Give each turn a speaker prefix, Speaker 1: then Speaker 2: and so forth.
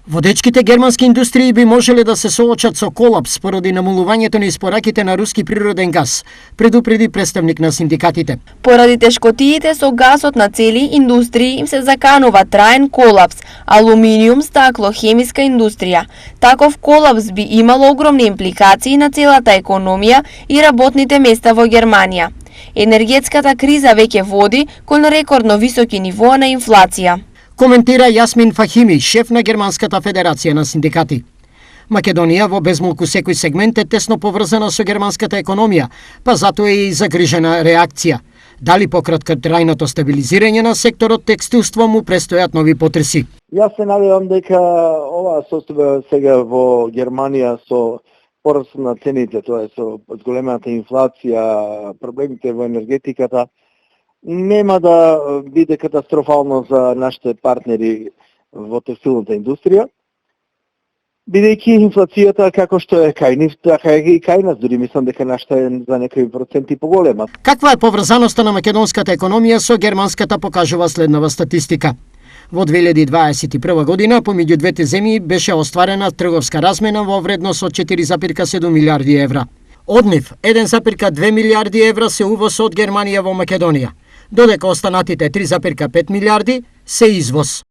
Speaker 1: Водечките германски индустрии би можеле да се соочат со колапс поради намалувањето на испораките на руски природен газ, предупреди представник на синдикатите.
Speaker 2: Поради тешкотиите со газот на цели индустрии им се заканува траен колапс, алуминиум, стакло, хемиска индустрија. Таков колапс би имало огромни импликации на целата економија и работните места во Германија. Енергетската криза веќе води кон рекордно високи нивоа на инфлација.
Speaker 1: Коментира Јасмин Фахими, шеф на Германската федерација на синдикати. Македонија во безмолку секој сегмент е тесно поврзана со германската економија, па затоа е и загрижена реакција. Дали пократка трајното стабилизирање на секторот текстилство му престојат нови потреси?
Speaker 3: Јас се надевам дека оваа состојба сега во Германија со пораст на цените, тоа е со големата инфлација, проблемите во енергетиката, нема да биде катастрофално за нашите партнери во текстилната индустрија, бидејќи инфлацијата како што е кај нив, така е и кај нас, дури мислам дека нашата е за некои проценти поголема.
Speaker 1: Каква е поврзаноста на македонската економија со германската, покажува следнава статистика. Во 2021 година помеѓу двете земји беше остварена трговска размена во вредност од 4,7 милиарди евра. Од нив 1,2 милиарди евра се увоз од Германија во Македонија, додека останатите 3,5 милиарди се извоз.